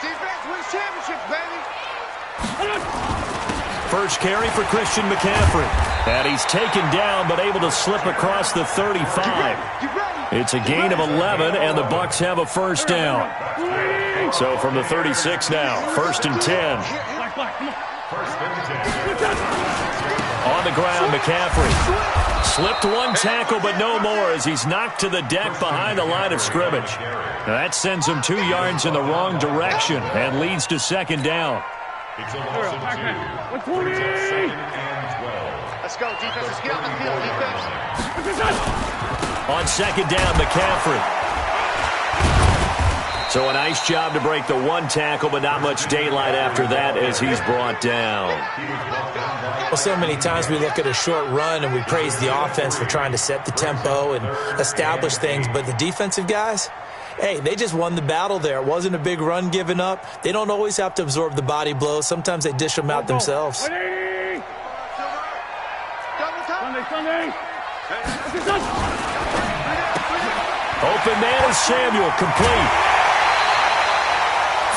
Defense wins championships, baby. First carry for Christian McCaffrey. And he's taken down, but able to slip across the 35. It's a gain of 11, and the Bucs have a first down. So from the 36 now, 1st and 10. On the ground, McCaffrey. Slipped one tackle, but no more as he's knocked to the deck behind the line of scrimmage. Now that sends him 2 yards in the wrong direction and leads to 2nd down. Let's go, defense. Let's get out the field, defense. On 2nd down, McCaffrey. So a nice job to break the one tackle, but not much daylight after that as he's brought down. Well, so many times we look at a short run and we praise the offense for trying to set the tempo and establish things, but the defensive guys, hey, they just won the battle there. It wasn't a big run given up. They don't always have to absorb the body blows. Sometimes they dish them out themselves. Open man is Samuel, complete.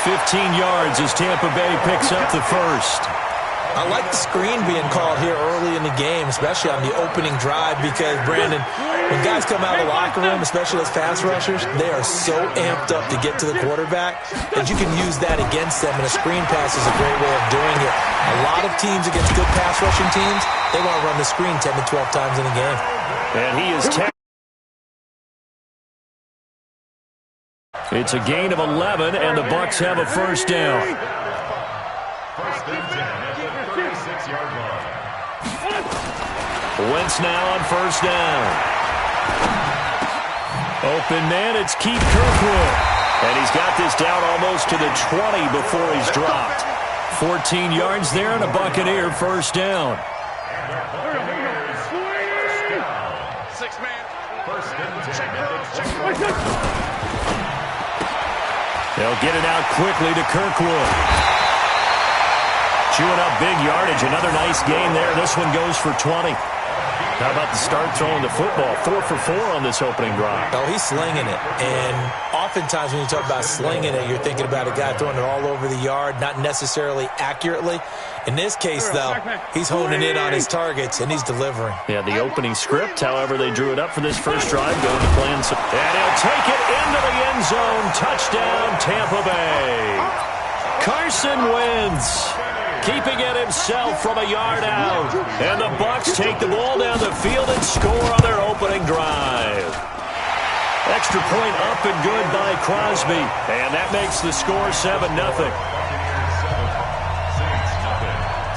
15 yards as Tampa Bay picks up the first. I like the screen being called here early in the game, especially on the opening drive, because, Brandon, when guys come out of the locker room, especially as pass rushers, they are so amped up to get to the quarterback that you can use that against them, and a screen pass is a great way of doing it. A lot of teams against good pass rushing teams, they want to run the screen 10 to 12 times in a game. And he is It's a gain of 11, and the Bucs have a first down. First and 10 at the 36-yard line. Wentz now on first down. Open man, it's Keith Kirkwood. And he's got this down almost to the 20 before he's dropped. 14 yards there and a Buccaneer first down. Six-man. First and 10 at the 10. They'll get it out quickly to Kirkwood. Chewing up big yardage. Another nice gain there. This one goes for 20. How about the start throwing the football? 4 for 4 on this opening drive. Oh, he's slinging it. And oftentimes when you talk about slinging it, you're thinking about a guy throwing it all over the yard, not necessarily accurately. In this case, though, he's honing in on his targets, and he's delivering. Yeah, the opening script, however, they drew it up for this first drive, going to plan. And he'll take it into the end zone. Touchdown, Tampa Bay. Carson Wentz, keeping it himself from a yard out. And the Bucs take the ball down the field and score on their opening drive. Extra point up and good by Crosby. And that makes the score 7-0.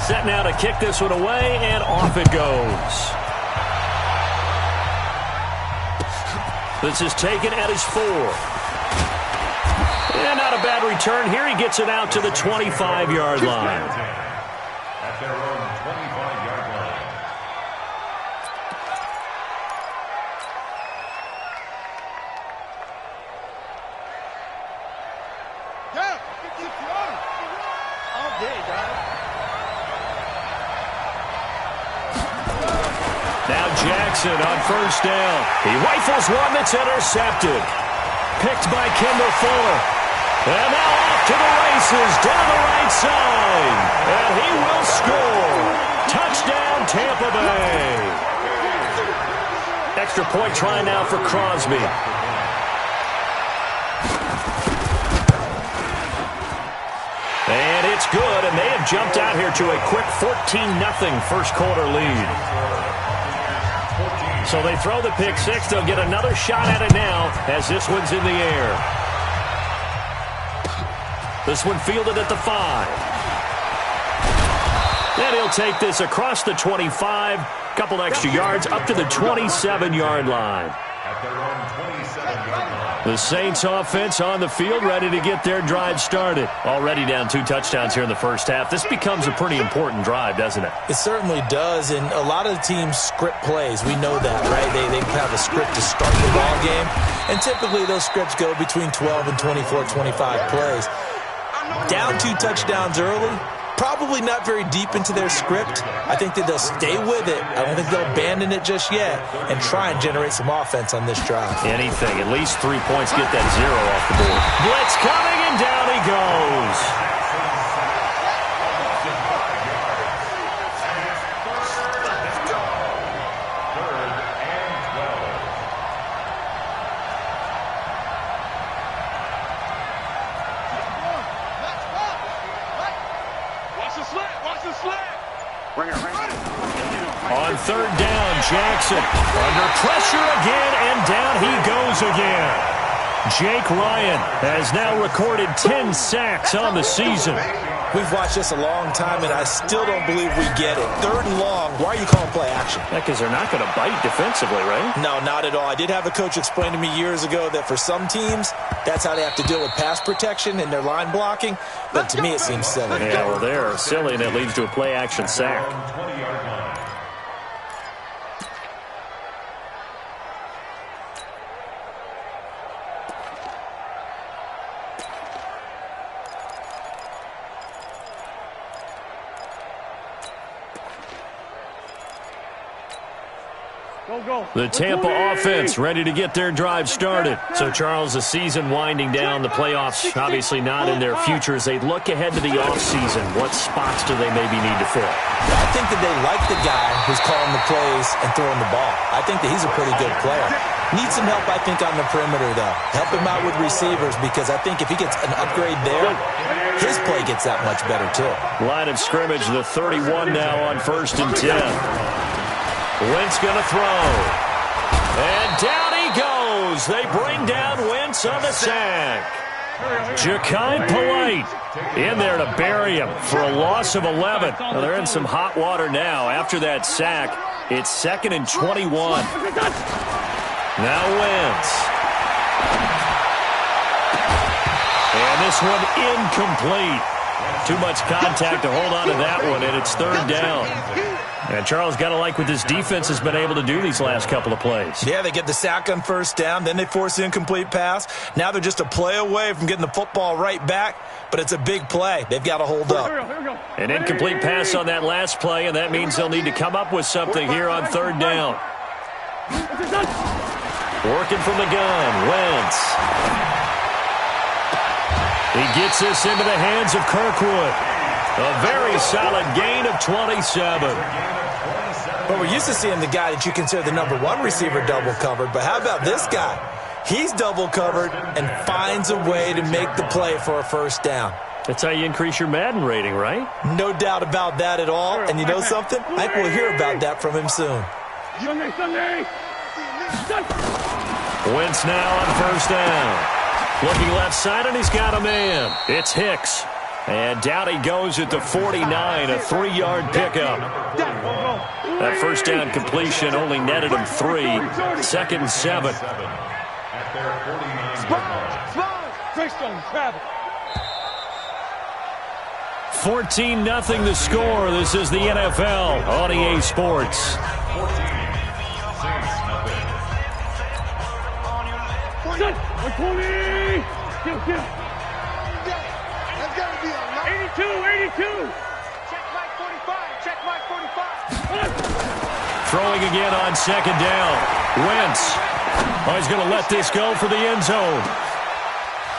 Set now to kick this one away, and off it goes. This is taken at his 4. And not a bad return here. He gets it out to the 25-yard line. At their own 25-yard line. Yeah, keep running. All day, guys. Now Jackson on first down. He rifles one that's intercepted. Picked by Kendall Fuller. And now off to the races down the right side. And he will score. Touchdown, Tampa Bay. Extra point try now for Crosby. And it's good, and they have jumped out here to a quick 14-0 first quarter lead. So they throw the pick six. They'll get another shot at it now as this one's in the air. This one fielded at the 5. And he'll take this across the 25. Couple extra yards up to the 27-yard line. At their own 27-yard line. The Saints offense on the field, ready to get their drive started. Already down 2 touchdowns here in the first half. This becomes a pretty important drive, doesn't it? It certainly does, and a lot of the teams script plays. We know that, right? They have a script to start the ball game, and typically those scripts go between 12 and 24, 25 plays. Down 2 touchdowns early, Probably not very deep into their script. I think that they'll stay with it. I don't think they'll abandon it just yet and try and generate some offense on this drive. Anything. At least 3 points. Get that 0 off the board. Blitz coming, and down he goes. On third down, Jackson under pressure again, and down he goes again. Jake Ryan has now recorded 10 sacks on the season. We've watched this a long time, and I still don't believe we get it. Third and long, why are you calling play action? Because they're not going to bite defensively, right? No, not at all. I did have a coach explain to me years ago that for some teams, that's how they have to deal with pass protection and their line blocking, but to me it seems silly. Yeah, well, they're silly, and it leads to a play action sack. The Tampa offense ready to get their drive started. So, Charles, the season winding down, the playoffs obviously not in their future. As they look ahead to the offseason, what spots do they maybe need to fill? I think that they like the guy who's calling the plays and throwing the ball. I think that he's a pretty good player. Needs some help, I think, on the perimeter, though. Help him out with receivers, because I think if he gets an upgrade there, his play gets that much better, too. Line of scrimmage, the 31 now on 1st and 10. Wentz going to throw. And down he goes. They bring down Wentz on the sack. Ja'Kai Polite in there to bury him for a loss of 11. Well, they're in some hot water now. After that sack, it's 2nd and 21. Now Wentz. And this one incomplete. Too much contact to hold on to that one, and it's 3rd down. And Charles, got to like what this defense has been able to do these last couple of plays. Yeah, they get the sack on 1st down, then they force the incomplete pass. Now they're just a play away from getting the football right back, but it's a big play. They've got to hold up. An incomplete pass on that last play, and that means they'll need to come up with something here on 3rd down. Working from the gun, Wentz. He gets this into the hands of Kirkwood. A very solid gain of 27. But we're used to seeing the guy that you consider the #1 receiver double covered. But how about this guy? He's double covered and finds a way to make the play for a 1st down. That's how you increase your Madden rating, right? No doubt about that at all. And you know something? I think we'll hear about that from him soon. Wentz now on 1st down. Looking left side, and he's got a man. It's Hicks. And down he goes at the 49, a 3-yard pickup. That 1st down completion only netted him 3. 2nd and 7. 14-0 the score. This is the NFL on EA Sports. Throwing again on 2nd down. Wentz. Oh, he's going to let this go for the end zone.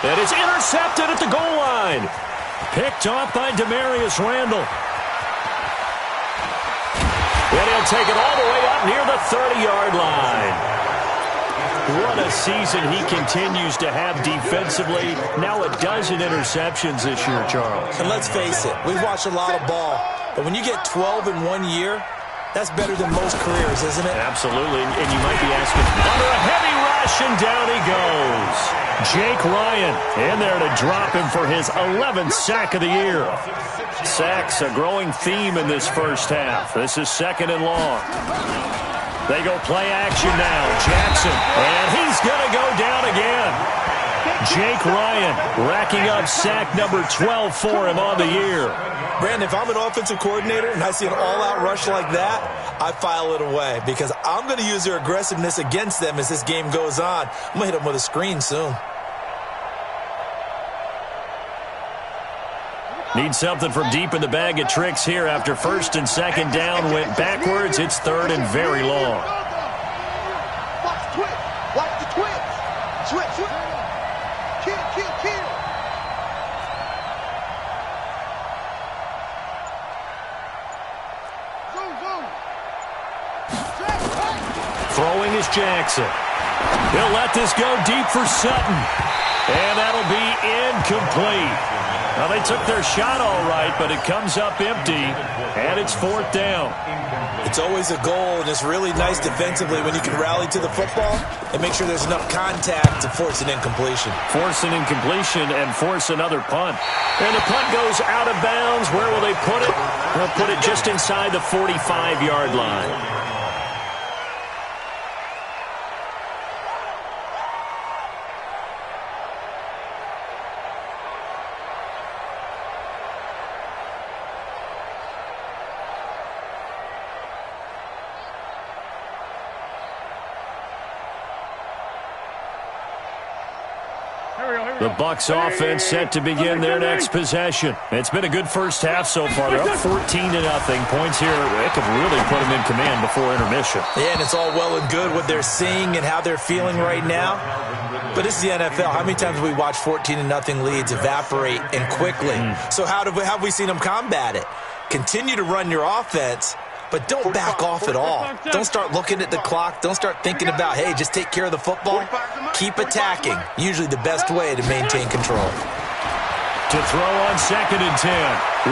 And it's intercepted at the goal line. Picked off by Demarius Randall. And he'll take it all the way up near the 30-yard line. What a season he continues to have defensively. Now a dozen interceptions this year, Charles. And let's face it, we've watched a lot of ball. But when you get 12 in 1 year, that's better than most careers, isn't it? Absolutely. And you might be asking, under a heavy rush, and down he goes. Jake Ryan in there to drop him for his 11th sack of the year. Sacks, a growing theme in this 1st half. This is 2nd and long. They go play action now. Jackson, and he's going to go down again. Jake Ryan racking up sack number 12 for him on the year. Brandon, if I'm an offensive coordinator and I see an all-out rush like that, I file it away because I'm going to use their aggressiveness against them as this game goes on. I'm going to hit them with a screen soon. Need something from deep in the bag of tricks here after first and second down went backwards. It's third and very long. Watch the twitch. Watch the twitch. Switch. Kill. Throwing is Jackson. He'll let this go deep for Sutton. And that'll be incomplete. Now, they took their shot all right, but it comes up empty, and it's fourth down. It's always a goal, and it's really nice defensively when you can rally to the football and make sure there's enough contact to force an incompletion. Force an incompletion and force another punt. And the punt goes out of bounds. Where will they put it? They'll put it just inside the 45-yard line. The Bucs offense set to begin their next possession. It's been a good first half so far. They're up 14-0. Points here, it could really put them in command before intermission. Yeah, and it's all well and good what they're seeing and how they're feeling right now. But it's the NFL. How many times have we watched 14-0 leads evaporate and quickly? So how have we seen them combat it? Continue to run your offense, but don't back off at all. Don't start looking at the clock. Don't start thinking about, hey, just take care of the football. Keep attacking. Usually the best way to maintain control. To throw on second and 10.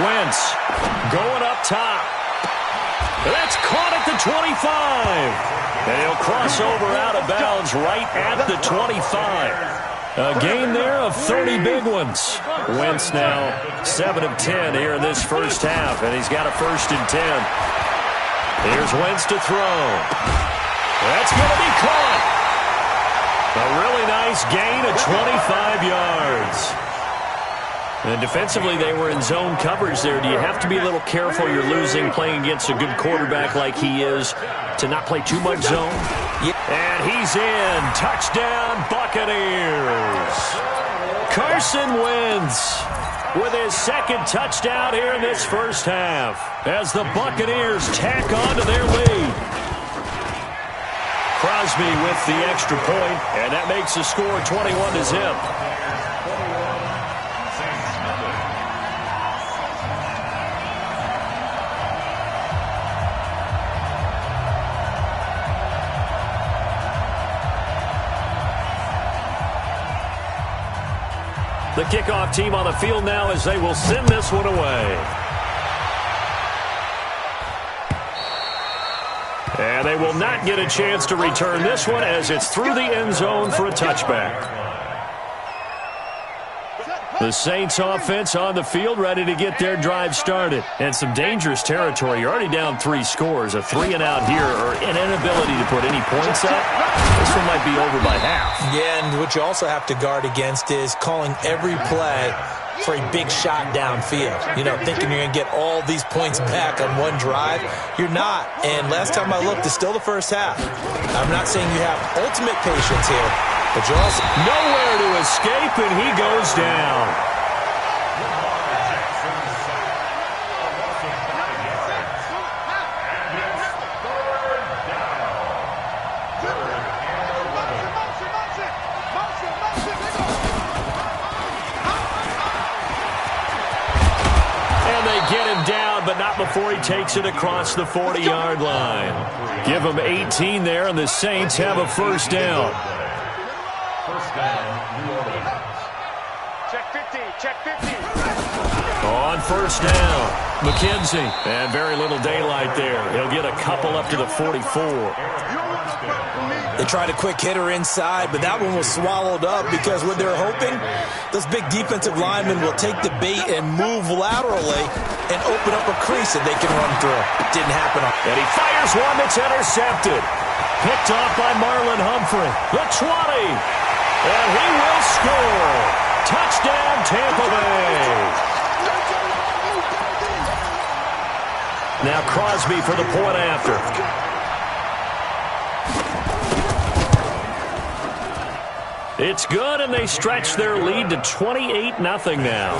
Wentz going up top. That's caught at the 25. And he'll cross over out of bounds right at the 25. A gain there of 30 big ones. Wentz now 7 of 10 here in this first half, and he's got a first and 10. Here's Wentz to throw. That's going to be caught. A really nice gain of 25 yards. And defensively, they were in zone coverage there. Do you have to be a little careful? You're losing playing against a good quarterback like he is to not play too much zone? And he's in. Touchdown, Buccaneers. Carson Wentz with his second touchdown here in this first half as the Buccaneers tack on to their lead. Crosby with the extra point, and that makes the score 21-0. The kickoff team on the field now as they will send this one away. And they will not get a chance to return this one as it's through the end zone for a touchback. The Saints offense on the field ready to get their drive started. And some dangerous territory. You're already down 3 scores. A 3-and-out here or an inability to put any points up. This one might be over by half. Yeah, and what you also have to guard against is calling every play for a big shot downfield. You know, thinking you're going to get all these points back on one drive. You're not. And last time I looked, it's still the first half. I'm not saying you have ultimate patience here, but you're also nowhere to escape, and he goes down. But not before he takes it across the 40-yard line. Give him 18 there, and the Saints have a first down. Check 50, check 50. On first down, McKenzie. And very little daylight there. He'll get a couple up to the 44. They tried a quick hitter inside, but that one was swallowed up because what they're hoping, those big defensive linemen will take the bait and move laterally and open up a crease that they can run through. Didn't happen. And he fires one that's intercepted. Picked off by Marlon Humphrey. The 20. And he will score. Touchdown, Tampa Bay. Now Crosby for the point after. It's good, and they stretch their lead to 28-0 now.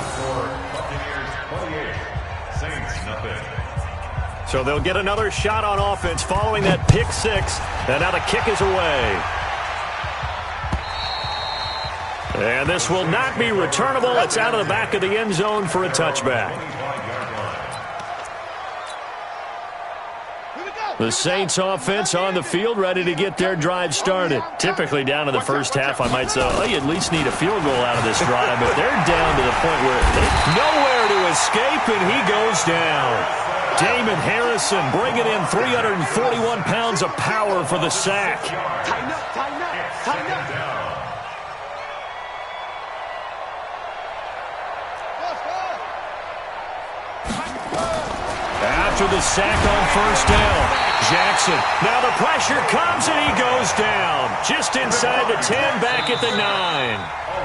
So they'll get another shot on offense following that pick six. And now the kick is away. And this will not be returnable. It's out of the back of the end zone for a touchback. The Saints offense on the field, ready to get their drive started. Typically down in the first half, I might say, oh, you at least need a field goal out of this drive, but they're down to the point where nowhere to escape, and he goes down. Damon Harrison bringing in 341 pounds of power for the sack. Tighten up, tighten up, tighten up. After the sack on first down, Jackson. Now the pressure comes and he goes down. Just inside the 10, back at the 9.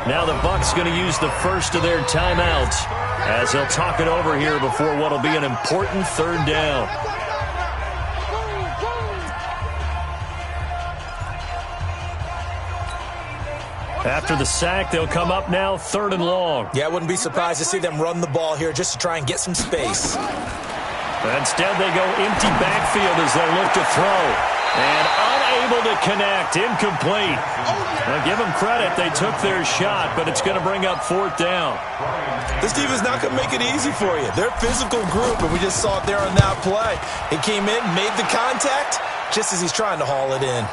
Now the Bucs going to use the first of their timeouts as they'll talk it over here before what will be an important third down. After the sack, they'll come up now 3rd and long. Yeah, I wouldn't be surprised to see them run the ball here just to try and get some space. Instead, they go empty backfield as they look to throw. And unable to connect. Incomplete. Now, give them credit. They took their shot, but it's going to bring up 4th down. This defense is not going to make it easy for you. They're a physical group, and we just saw it there on that play. He came in, made the contact, just as he's trying to haul it in.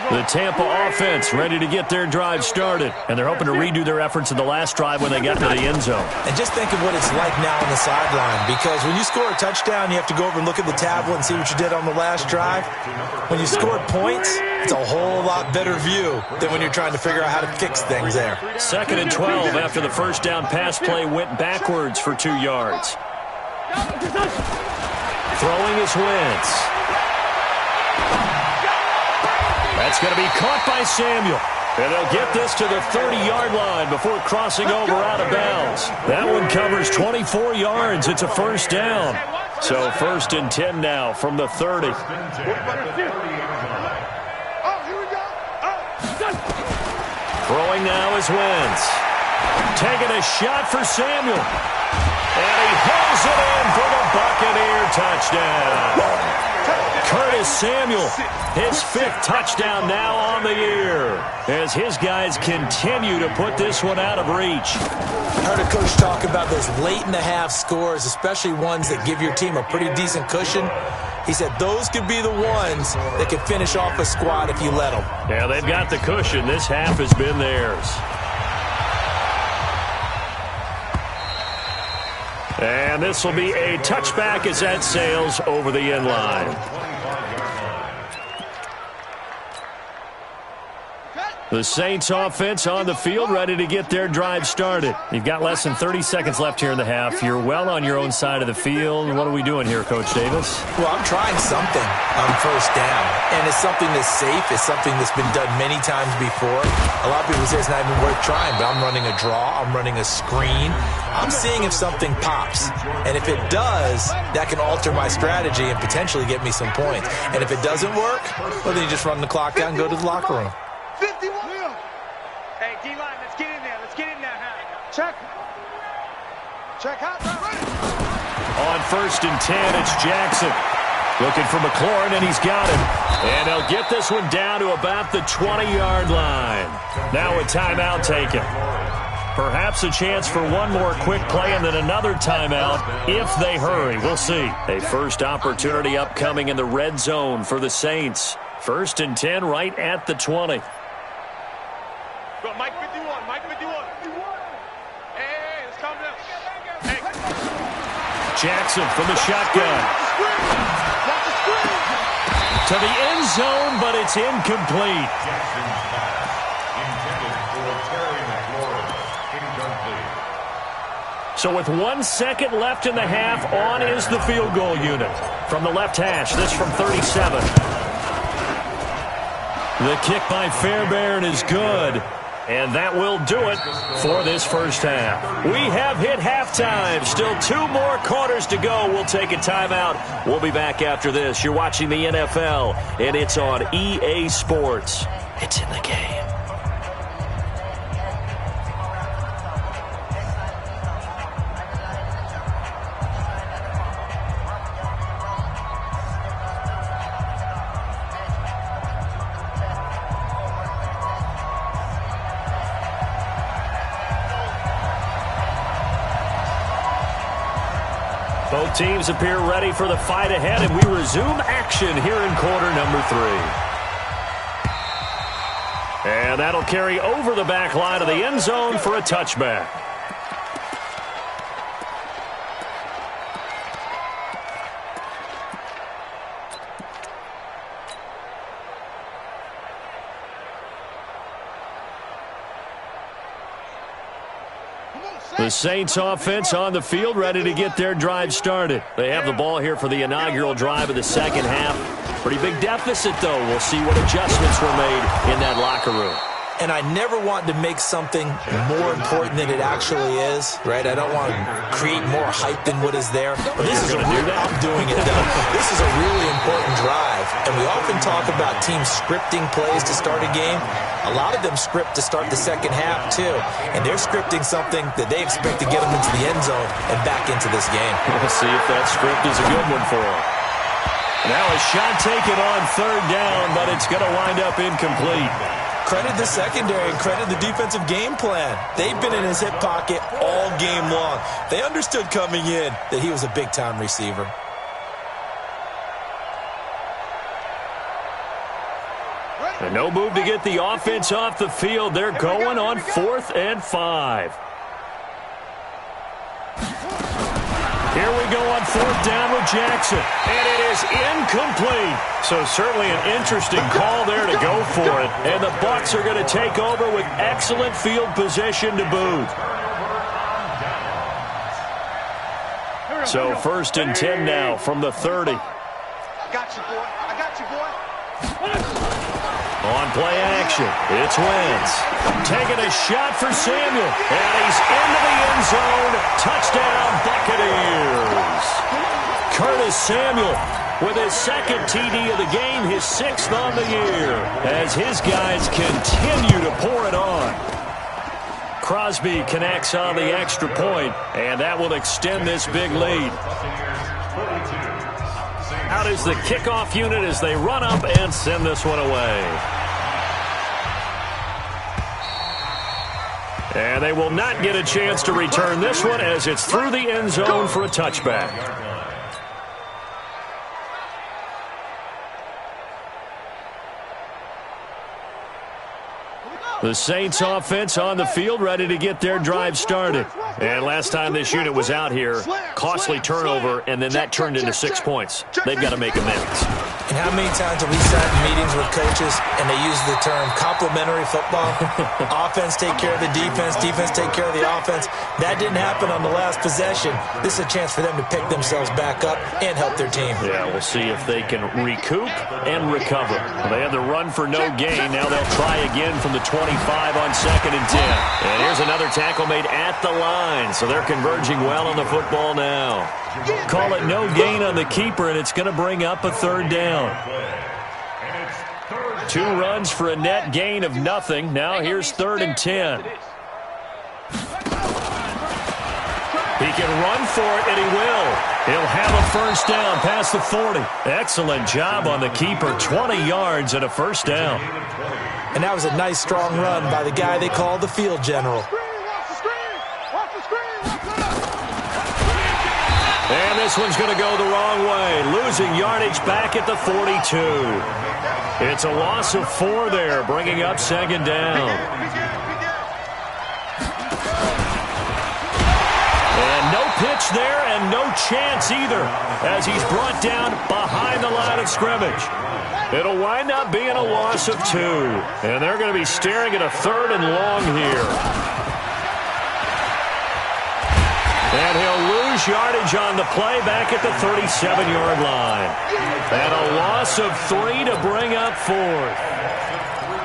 The Tampa offense ready to get their drive started. And they're hoping to redo their efforts in the last drive when they got to the end zone. And just think of what it's like now on the sideline. Because when you score a touchdown, you have to go over and look at the tablet and see what you did on the last drive. When you scored points, it's a whole lot better view than when you're trying to figure out how to fix things there. 2nd and 12 after the first down pass play went backwards for 2 yards. Throwing is Wentz. That's going to be caught by Samuel. And they'll get this to the 30-yard line before crossing over out of bounds. That one covers 24 yards. It's a first down. So 1st and 10 now from the 30. Throwing now is Wentz. Taking a shot for Samuel. And he hauls it in for the Buccaneer touchdown. Curtis Samuel, his 5th touchdown now on the year as his guys continue to put this one out of reach. I heard a coach talk about those late-in-the-half scores, especially ones that give your team a pretty decent cushion. He said those could be the ones that could finish off a squad if you let them. Yeah, they've got the cushion. This half has been theirs. And this will be a touchback as that sails over the end line. The Saints offense on the field ready to get their drive started. You've got less than 30 seconds left here in the half. You're well on your own side of the field. What are we doing here, Coach Davis? Well, I'm trying something on first down, and it's something that's safe. It's something that's been done many times before. A lot of people say it's not even worth trying, but I'm running a draw. I'm running a screen. I'm seeing if something pops, and if it does, that can alter my strategy and potentially get me some points. And if it doesn't work, well, then you just run the clock out and go to the locker room. 51. Hey, D-line, let's get in there. Let's get in there. Check. Check out. On 1st and 10, it's Jackson. Looking for McLaurin, and he's got him. And they'll get this one down to about the 20-yard line. Now a timeout taken. Perhaps a chance for one more quick play and then another timeout if they hurry. We'll see. A first opportunity upcoming in the red zone for the Saints. 1st and 10 right at the 20. Go, Mike 51, Mike 51. Hey, let's calm down. Hey. Jackson from the shotgun. To the end zone, but it's incomplete. Jackson's pass intended for Terry McLaurin. Incomplete. So with 1 second left in the half, on is the field goal unit. From the left hash, this from 37. The kick by Fairbairn is good. And that will do it for this first half. We have hit halftime. Still 2 more quarters to go. We'll take a timeout. We'll be back after this. You're watching the NFL, and it's on EA Sports. It's in the game. Both teams appear ready for the fight ahead, and we resume action here in quarter number 3. And that'll carry over the back line of the end zone for a touchback. The Saints offense on the field, ready to get their drive started. They have the ball here for the inaugural drive of the second half. Pretty big deficit, though. We'll see what adjustments were made in that locker room. And I never want to make something more important than it actually is, right? I don't want to create more hype than what is there. But this is I'm doing it, though. This is a really important drive. And we often talk about teams scripting plays to start a game. A lot of them script to start the second half, too. And they're scripting something that they expect to get them into the end zone and back into this game. We'll see if that script is a good one for them. Now a shot taken on third down, but it's going to wind up incomplete. Credit the secondary and credit the defensive game plan. They've been in his hip pocket all game long. They understood coming in that he was a big-time receiver. And no move to get the offense off the field. They're going on 4th and 5. Here we go on 4th down with Jackson. And it is incomplete. So certainly an interesting call there to go for it. And the Bucs are going to take over with excellent field position to boot. So 1st and 10 now from the 30. I got you, boy. I got you, boy. On play action, it's Wentz. Taking a shot for Samuel. And he's into the end zone. Touchdown, Buccaneers. Curtis Samuel with his 2nd TD of the game, his 6th on the year, as his guys continue to pour it on. Crosby connects on the extra point, and that will extend this big lead. Out is the kickoff unit as they run up and send this one away. And they will not get a chance to return this one as it's through the end zone for a touchback. The Saints offense on the field, ready to get their drive started. And last time this unit was out here, costly turnover, and then that turned into 6 points. They've got to make amends. And how many times have we sat in meetings with coaches and they use the term complementary football? Offense take care of the defense, defense take care of the offense. That didn't happen on the last possession. This is a chance for them to pick themselves back up and help their team. Yeah, we'll see if they can recoup and recover. They had the run for no gain. Now they'll try again from the 25 on 2nd and 10. And here's another tackle made at the line. So they're converging well on the football now. Call it no gain on the keeper, and it's going to bring up a 3rd down. 2 runs for a net gain of nothing. Now here's 3rd and 10. He can run for it, and he will. He'll have a 1st down past the 40. Excellent job on the keeper. 20 yards and a 1st down. And that was a nice, strong run by the guy they call the field general. And this one's going to go the wrong way. Losing yardage back at the 42. It's a loss of 4 there, bringing up 2nd down. And no pitch there and no chance either as he's brought down behind the line of scrimmage. It'll wind up being a loss of 2. And they're going to be staring at a 3rd and long here. And he'll lose yardage on the play back at the 37-yard line. And a loss of 3 to bring up 4th.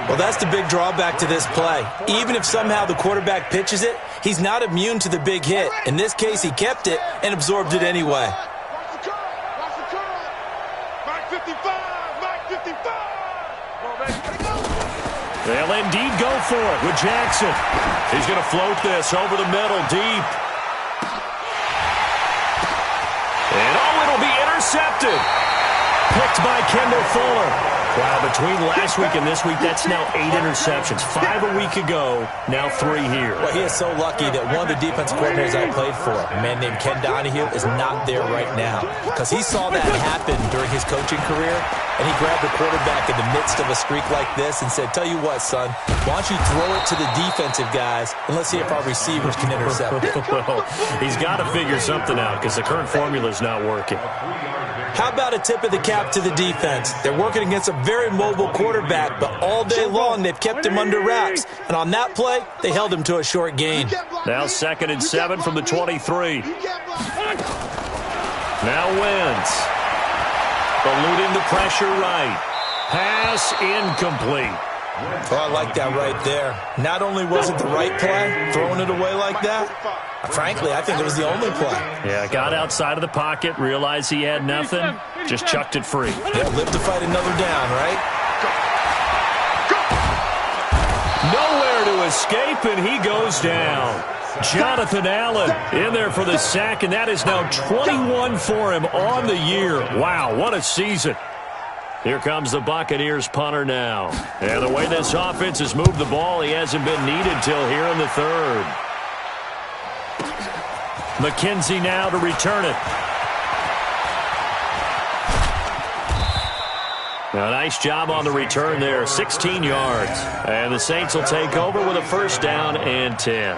Well, that's the big drawback to this play. Even if somehow the quarterback pitches it, he's not immune to the big hit. In this case, he kept it and absorbed it anyway. Watch the curl. Watch the curl. Mike 55. Mike 55. Come on, baby. They'll indeed go for it with Jackson. He's going to float this over the middle, deep. And it'll be intercepted. Picked by Kendall Fuller. Wow, between last week and this week, that's now 8 interceptions. 5 a week ago, now 3 here. Well, he is so lucky that one of the defense coordinators I played for, a man named Ken Donahue, is not there right now. Because he saw that happen during his coaching career, and he grabbed the quarterback in the midst of a streak like this and said, tell you what, son, why don't you throw it to the defensive guys, and let's see if our receivers can intercept it. Well, he's got to figure something out because the current formula is not working. How about a tip of the cap to the defense? They're working against a very mobile quarterback, but all day long they've kept him under wraps. And on that play, they held him to a short gain. Now 2nd and 7 from the 23. Now Wentz. Eluding the pressure right. Pass incomplete. Oh, I like that right there. Not only was it the right play, throwing it away like that, frankly, I think it was the only play. Yeah, got outside of the pocket, realized he had nothing, just chucked it free. Yeah, live to fight another down, right? Nowhere to escape, and he goes down. Jonathan Allen in there for the sack, and that is now 21 for him on the year. Wow, what a season. Here comes the Buccaneers punter now. And the way this offense has moved the ball, he hasn't been needed till here in the 3rd. McKenzie now to return it. Now, nice job on the return there, 16 yards. And the Saints will take over with a 1st down and 10.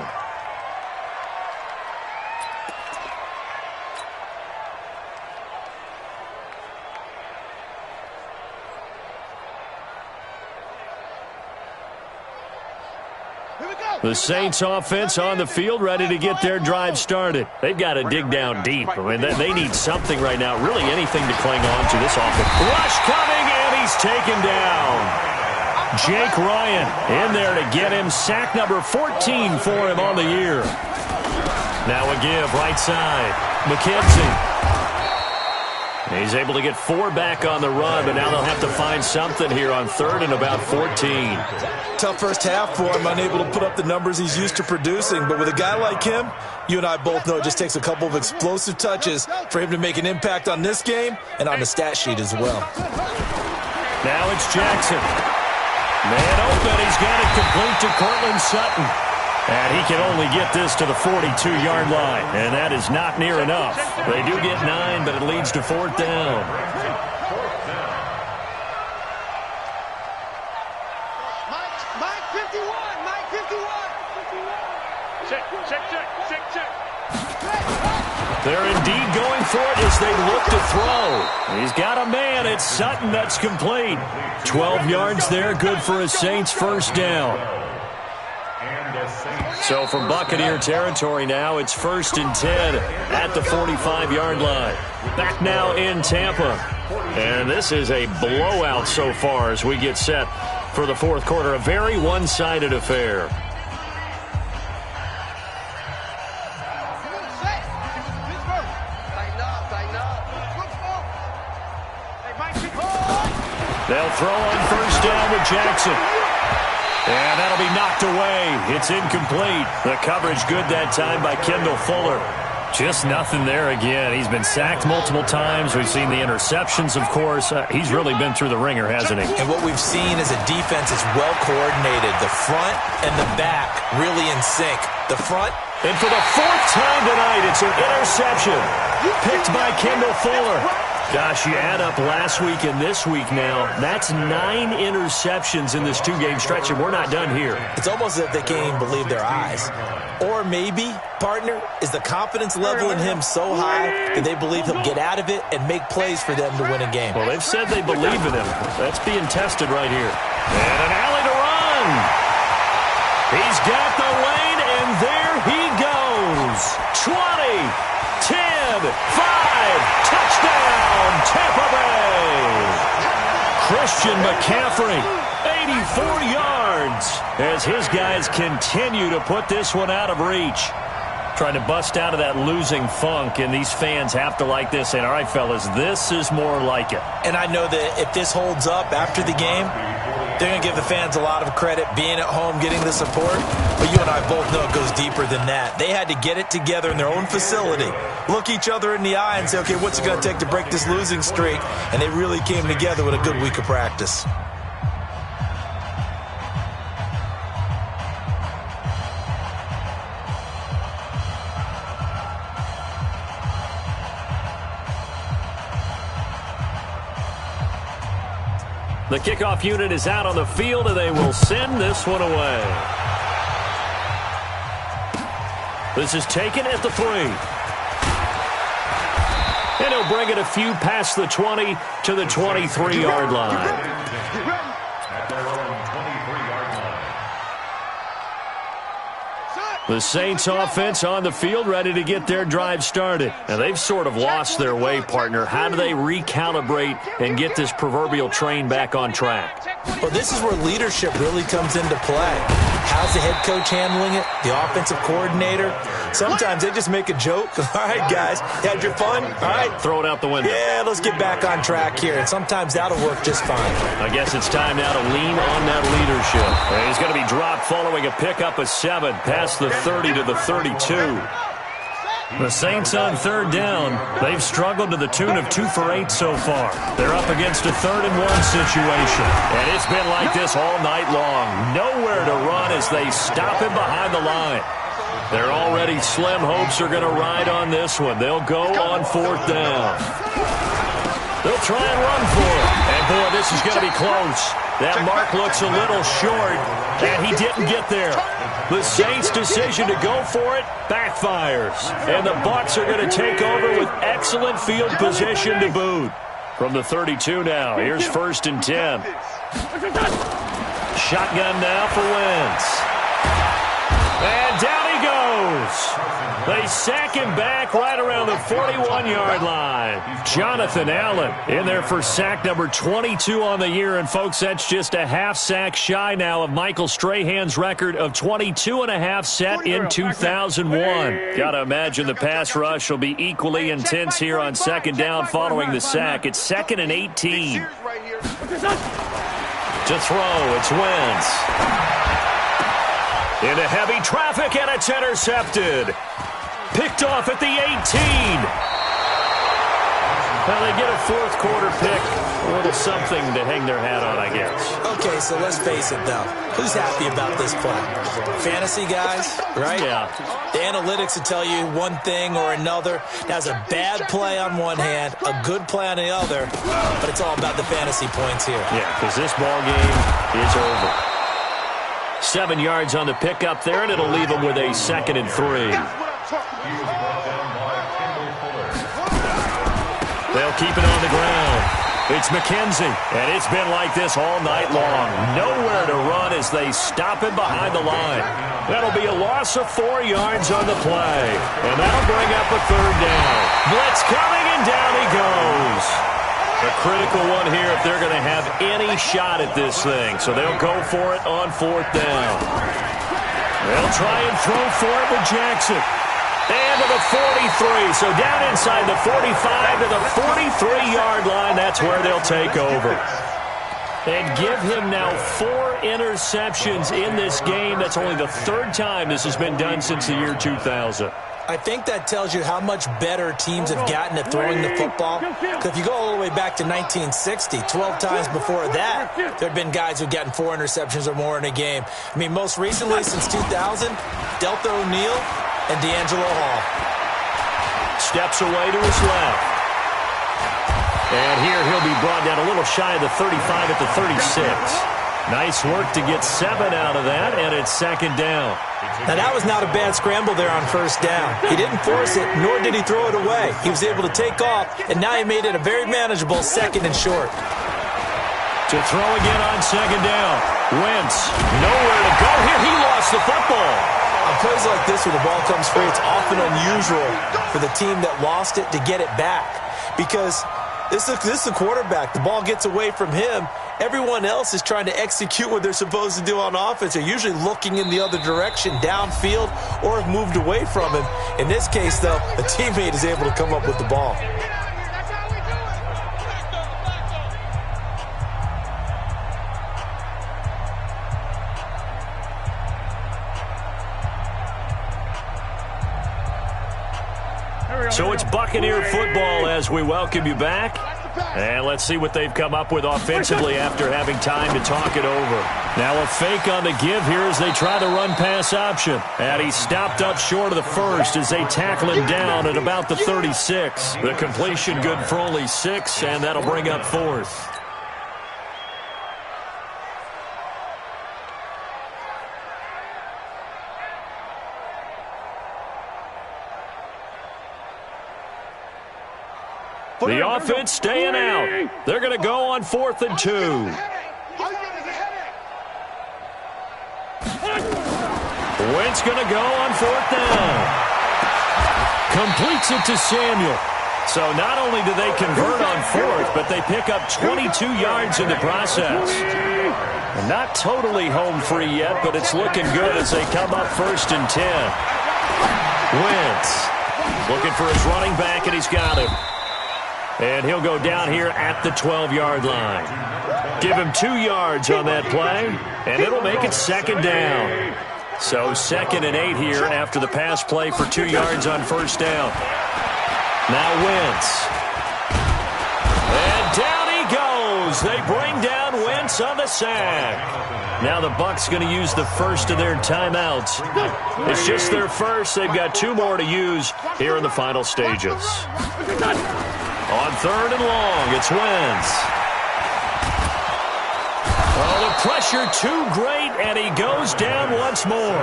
The Saints offense on the field, ready to get their drive started. They've got to dig down deep. I mean, they need something right now, really anything to cling on to this offense. Rush coming, and he's taken down. Jake Ryan in there to get him. Sack number 14 for him on the year. Now a give, right side. McKenzie. He's able to get 4 back on the run, but now they'll have to find something here on 3rd and about 14. Tough first half for him, unable to put up the numbers he's used to producing. But with a guy like him, you and I both know it just takes a couple of explosive touches for him to make an impact on this game and on the stat sheet as well. Now it's Jackson. Man open, he's got it complete to Cortland Sutton. And he can only get this to the 42-yard line, and that is not near enough. They do get 9, but it leads to 4th down. Mike 51. Mike 51. Check. They're indeed going for it as they look to throw. He's got a man. It's Sutton that's complete. 12 yards there, good for a Saints 1st down. So from Buccaneer territory now, it's 1st and 10 at the 45-yard line. Back now in Tampa. And this is a blowout so far as we get set for the 4th quarter. A very one-sided affair. They'll throw on 1st down with Jackson. And that'll be knocked away. It's incomplete. The coverage good that time by Kendall Fuller. Just nothing there again. He's been sacked multiple times. We've seen the interceptions, of course. He's really been through the ringer, hasn't he? And what we've seen is a defense that's well coordinated. The front and the back really in sync. The front. And for the 4th time tonight, it's an interception. Picked by Kendall Fuller. Gosh, you add up last week and this week now, that's 9 interceptions in this 2-game stretch, and we're not done here. It's almost as if they can't even believe their eyes. Or maybe, partner, is the confidence level in him so high that they believe he'll get out of it and make plays for them to win a game. Well, they've said they believe in him. That's being tested right here. And an alley to run. He's got the lane, and there he goes. 20, 10, 5, touchdown, Tampa Bay. Christian McCaffrey 84 yards as his guys continue to put this one out of reach. Trying to bust out of that losing funk, and these fans have to like this. And, all right, fellas, this is more like it. And I know that if this holds up after the game, they're going to give the fans a lot of credit being at home, getting the support. But you and I both know it goes deeper than that. They had to get it together in their own facility, look each other in the eye and say, okay, what's it going to take to break this losing streak? And they really came together with a good week of practice. The kickoff unit is out on the field, and they will send this one away. This is taken at the 3. And he'll bring it a few past the 20 to the 23-yard line. At their own 23-yard line. The Saints offense on the field, ready to get their drive started. And they've sort of lost their way, partner. How do they recalibrate and get this proverbial train back on track? Well, this is where leadership really comes into play. How's the head coach handling it? The offensive coordinator? Sometimes they just make a joke. All right, guys, you had your fun? All right. Throw it out the window. Yeah, let's get back on track here. And sometimes that'll work just fine. I guess it's time now to lean on that leadership. And he's going to be dropped following a pickup of 7 past the 30 to the 32. The Saints on third down. They've struggled to the tune of 2 for 8 so far. They're up against a 3rd and 1 situation. And it's been like this all night long. Nowhere to run as they stop him behind the line. Their already slim hopes are going to ride on this one. They'll go on 4th down. They'll try and run for it. And, boy, this is going to be close. That mark looks a little short, and he didn't get there. The Saints' decision to go for it backfires. And the Bucs are going to take over with excellent field position to boot. From the 32 now, here's 1st and 10. Shotgun now for Wentz. And down he goes. They sack him back right around the 41-yard line. Jonathan Allen in there for sack number 22 on the year. And, folks, that's just a half sack shy now of Michael Strahan's record of 22.5 set in 2001. Got to imagine the pass rush will be equally intense here on 2nd down following the sack. It's 2nd and 18. To throw, it's Wentz. Into heavy traffic, and it's intercepted. Picked off at the 18. Well, they get a 4th quarter pick. A little something to hang their hat on, I guess. Okay, so let's face it, though. Who's happy about this play? Fantasy guys, right? Yeah. The analytics will tell you one thing or another. That's a bad play on one hand, a good play on the other, but it's all about the fantasy points here. Yeah, because this ball game is over. 7 yards on the pickup there, and it'll leave them with a 2nd and 3. They'll keep it on the ground. It's McKenzie, and it's been like this all night long. Nowhere to run as they stop him behind the line. That'll be a loss of 4 yards on the play, and that'll bring up a 3rd down. Blitz coming, and down he goes. A critical one here if they're going to have any shot at this thing. So they'll go for it on 4th down. They'll try and throw for it with Jackson. And to the 43. So down inside the 45 to the 43-yard line. That's where they'll take over. And give him now 4 interceptions in this game. That's only the 3rd time this has been done since the year 2000. I think that tells you how much better teams have gotten at throwing the football. Because if you go all the way back to 1960, 12 times before that, there have been guys who've gotten 4 interceptions or more in a game. I mean, most recently, since 2000, Delta O'Neal and D'Angelo Hall. Steps away to his left. And here he'll be brought down a little shy of the 35 at the 36. Nice work to get 7 out of that, and it's 2nd down. Now, that was not a bad scramble there on 1st down. He didn't force it, nor did he throw it away. He was able to take off, and now he made it a very manageable 2nd and short. To throw again on 2nd down. Wentz, nowhere to go here. He lost the football. On plays like this where the ball comes free, it's often unusual for the team that lost it to get it back. Because This is the quarterback. The ball gets away from him. Everyone else is trying to execute what they're supposed to do on offense. They're usually looking in the other direction, downfield, or have moved away from him. In this case, though, a teammate is able to come up with the ball. So it's Buccaneer football as we welcome you back. And let's see what they've come up with offensively after having time to talk it over. Now a fake on the give here as they try the run-pass option. And he stopped up short of the first as they tackle him down at about the 36. The completion good for only 6, and that'll bring up 4th. The offense staying out. They're going to go on 4th and 2. Wentz going to go on 4th down. Completes it to Samuel. So not only do they convert on 4th, but they pick up 22 yards in the process. And not totally home free yet, but it's looking good as they come up 1st and 10. Wentz looking for his running back, and he's got him. And he'll go down here at the 12-yard line. Give him 2 yards on that play, and it'll make it 2nd down. So 2nd and 8 here after the pass play for 2 yards on 1st down. Now Wentz. And down he goes. They bring down Wentz on the sack. Now the Bucs going to use the first of their timeouts. It's just their first. They've got 2 more to use here in the final stages. On 3rd and long, it's Wentz. Oh, the pressure too great, and he goes down once more.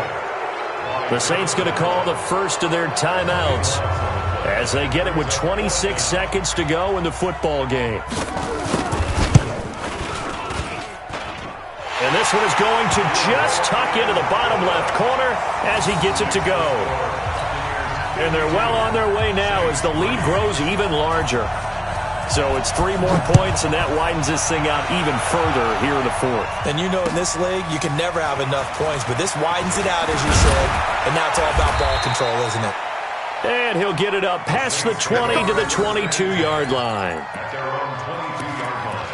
The Saints going to call the first of their timeouts as they get it with 26 seconds to go in the football game. And this one is going to just tuck into the bottom left corner as he gets it to go. And they're well on their way now as the lead grows even larger. So it's 3 more points, and that widens this thing out even further here in the 4th. And you know in this league, you can never have enough points, but this widens it out, as you said, and now it's all about ball control, isn't it? And he'll get it up past the 20 to the 22-yard line. At their own 22-yard line.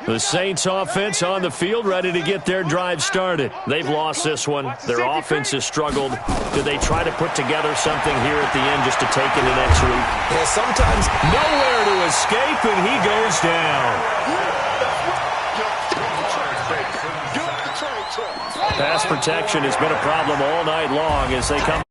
The Saints offense on the field, ready to get their drive started. They've lost this one. Their offense has struggled. Do they try to put together something here at the end just to take into next week? Yeah, sometimes nowhere to escape, and he goes down. Pass protection has been a problem all night long as they come.